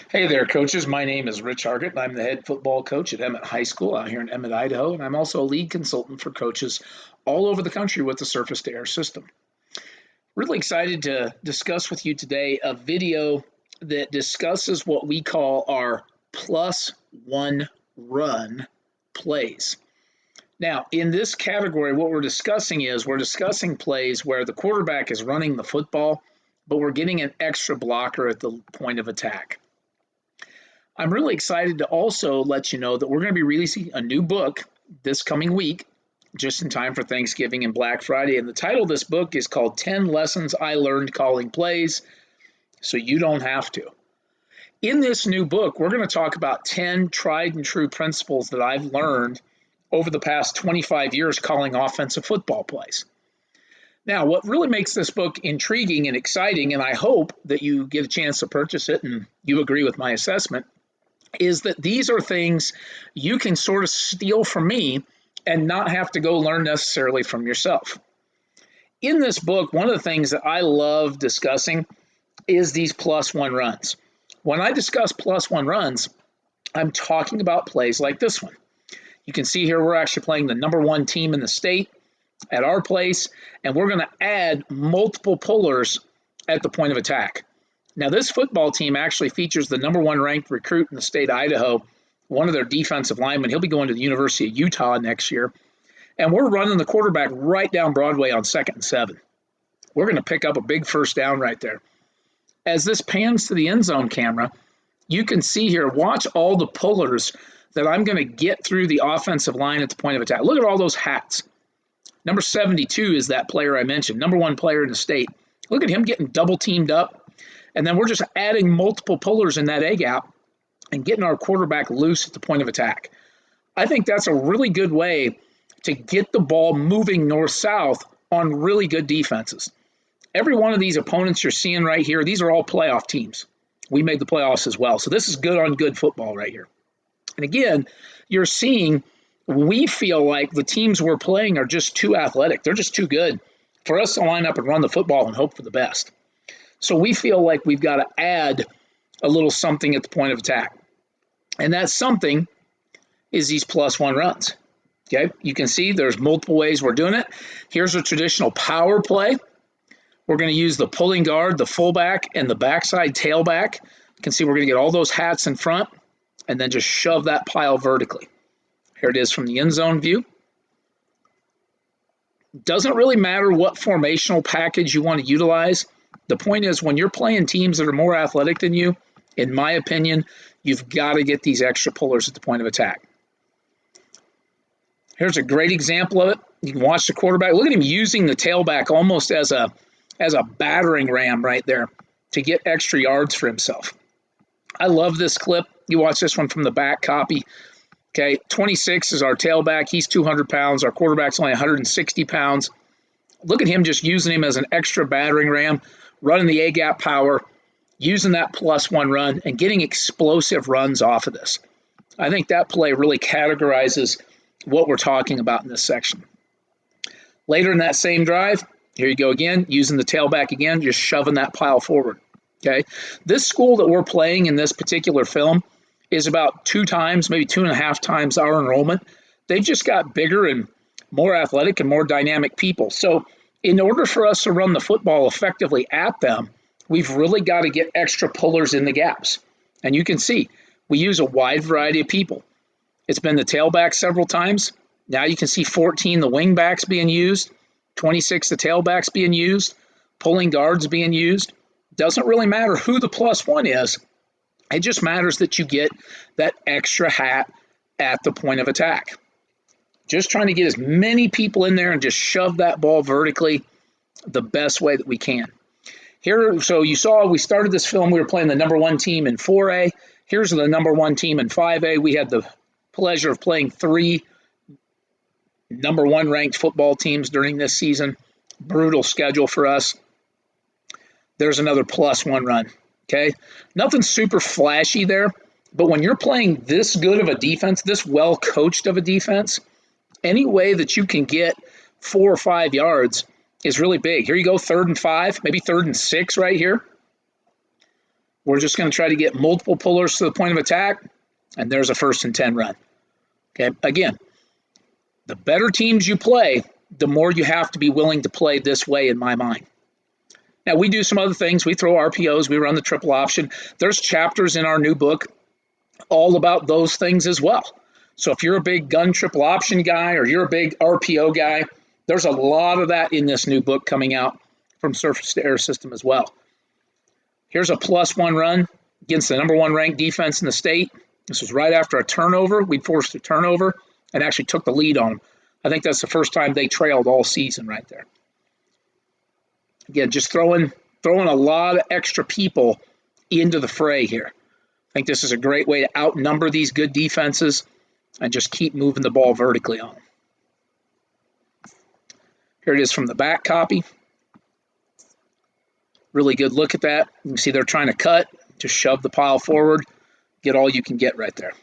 Hey there, coaches. My name is Rich Hargitt, and I'm the head football coach at Emmett High School out here in Emmett, Idaho, and I'm also a lead consultant for coaches all over the country with the surface to air system. Really excited to discuss with you today a video that discusses what we call our plus one run plays. Now, in this category, what we're discussing plays where the quarterback is running the football, but we're getting an extra blocker at the point of attack. I'm really excited to also let you know that we're going to be releasing a new book this coming week, just in time for Thanksgiving and Black Friday. And the title of this book is called 10 Lessons I Learned Calling Plays So You Don't Have to. In this new book, we're going to talk about 10 tried and true principles that I've learned over the past 25 years calling offensive football plays. Now, what really makes this book intriguing and exciting, and I hope that you get a chance to purchase it and you agree with my assessment, is that these are things you can sort of steal from me and not have to go learn necessarily from yourself. In this book, one of the things that I love discussing is these plus one runs. When I discuss plus one runs, I'm talking about plays like this one. You can see here we're actually playing the number one team in the state at our place, and we're going to add multiple pullers at the point of attack. Now, this football team actually features the number one ranked recruit in the state of Idaho, one of their defensive linemen. He'll be going to the University of Utah next year. And we're running the quarterback right down Broadway on 2nd and 7. We're going to pick up a big first down right there. As this pans to the end zone camera, you can see here, watch all the pullers that I'm going to get through the offensive line at the point of attack. Look at all those hats. Number 72 is that player I mentioned, number one player in the state. Look at him getting double teamed up. And then we're just adding multiple pullers in that A gap and getting our quarterback loose at the point of attack. I think that's a really good way to get the ball moving north-south on really good defenses. Every one of these opponents you're seeing right here, these are all playoff teams. We made the playoffs as well. So this is good on good football right here. And again, you're seeing we feel like the teams we're playing are just too athletic. They're just too good for us to line up and run the football and hope for the best. So we feel like we've got to add a little something at the point of attack. And that something is these plus one runs. Okay, you can see there's multiple ways we're doing it. Here's a traditional power play. We're going to use the pulling guard, the fullback, and the backside tailback. You can see we're going to get all those hats in front and then just shove that pile vertically. Here it is from the end zone view. Doesn't really matter what formational package you want to utilize. The point is, when you're playing teams that are more athletic than you, in my opinion, you've got to get these extra pullers at the point of attack. Here's a great example of it. You can watch the quarterback. Look at him using the tailback almost as a battering ram right there to get extra yards for himself. I love this clip. You watch this one from the back copy. Okay, 26 is our tailback. He's 200 pounds. Our quarterback's only 160 pounds. Look at him just using him as an extra battering ram, running the A-gap power, using that plus one run, and getting explosive runs off of this. I think that play really categorizes what we're talking about in this section. Later in that same drive, here you go again, using the tailback again, just shoving that pile forward. Okay, this school that we're playing in this particular film is about 2 times, maybe 2.5 times our enrollment. They've just got bigger and more athletic and more dynamic people. So in order for us to run the football effectively at them, we've really got to get extra pullers in the gaps. And you can see we use a wide variety of people. It's been the tailback several times. Now you can see 14, the wing backs being used, 26, the tailbacks being used, pulling guards being used. Doesn't really matter who the plus one is. It just matters that you get that extra hat at the point of attack. Just trying to get as many people in there and just shove that ball vertically the best way that we can. Here, so you saw we started this film, we were playing the number one team in 4A. Here's the number one team in 5A. We had the pleasure of playing 3 number one ranked football teams during this season. Brutal schedule for us. There's another plus one run. Okay, nothing super flashy there, but when you're playing this good of a defense, this well coached of a defense, any way that you can get 4 or 5 yards is really big. Here you go, 3rd and 5, maybe 3rd and 6 right here. We're just going to try to get multiple pullers to the point of attack, and there's a 1st and 10 run. Okay, again, the better teams you play, the more you have to be willing to play this way in my mind. Now, we do some other things. We throw RPOs. We run the triple option. There's chapters in our new book all about those things as well. So if you're a big gun triple option guy or you're a big RPO guy, there's a lot of that in this new book coming out from Surface to Air System as well. Here's a +1 run against the #1 ranked defense in the state. This was right after a turnover. We forced a turnover and actually took the lead on them. I think that's the first time they trailed all season right there. Again, just throwing a lot of extra people into the fray here. I think this is a great way to outnumber these good defenses and just keep moving the ball vertically on them. Here it is from the back copy. Really good look at that. You can see they're trying to cut, just shove the pile forward, get all you can get right there.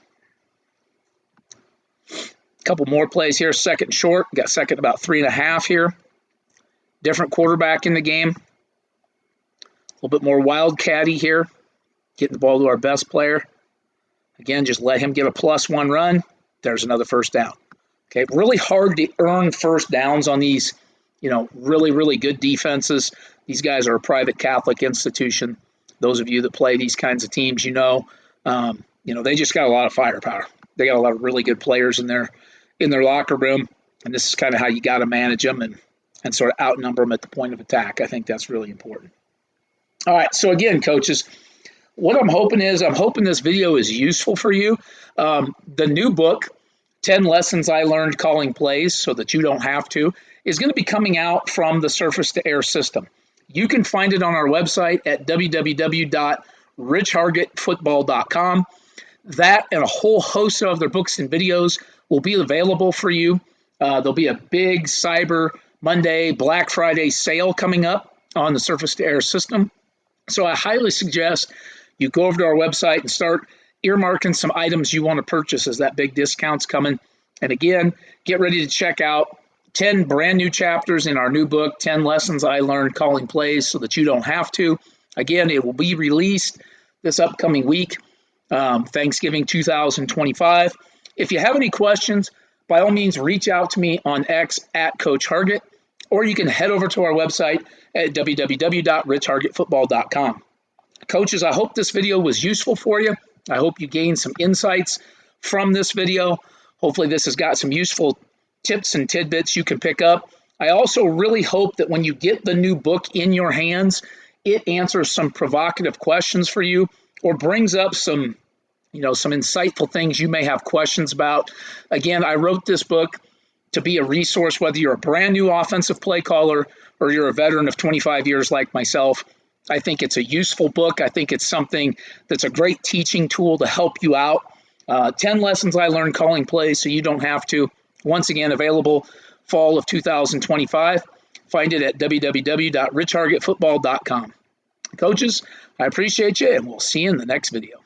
A couple more plays here. 2nd short. Got 2nd about 3.5 here. Different quarterback in the game. A little bit more wildcatty here. Getting the ball to our best player. Again, just let him get a +1 run. There's another 1st down. Okay, really hard to earn 1st downs on these, really, really good defenses. These guys are a private Catholic institution. Those of you that play these kinds of teams, they just got a lot of firepower. They got a lot of really good players in their locker room, and this is kind of how you got to manage them and sort of outnumber them at the point of attack. I think that's really important. All right, so again, coaches, what I'm hoping this video is useful for you. The new book, 10 Lessons I Learned Calling Plays So That You Don't Have to, is going to be coming out from the Surface to Air system. You can find it on our website at www.richhargittfootball.com. That and a whole host of other books and videos will be available for you. There'll be a big Cyber Monday, Black Friday sale coming up on the Surface to Air system. So I highly suggest you go over to our website and start earmarking some items you want to purchase as that big discount's coming. And again, get ready to check out 10 brand new chapters in our new book, 10 Lessons I Learned Calling Plays So That You Don't Have to. Again, it will be released this upcoming week, Thanksgiving 2025. If you have any questions, by all means, reach out to me on X at Coach Hargitt, or you can head over to our website at www.richhargittfootball.com. Coaches, I hope this video was useful for you. I hope you gained some insights from this video. Hopefully this has got some useful tips and tidbits you can pick up. I also really hope that when you get the new book in your hands, it answers some provocative questions for you or brings up some insightful things you may have questions about. Again, I wrote this book to be a resource, whether you're a brand new offensive play caller or you're a veteran of 25 years like myself. I think it's a useful book. I think it's something that's a great teaching tool to help you out. 10 Lessons I Learned Calling Plays So You Don't Have to. Once again, available fall of 2025. Find it at www.richhargittfootball.com. Coaches, I appreciate you, and we'll see you in the next video.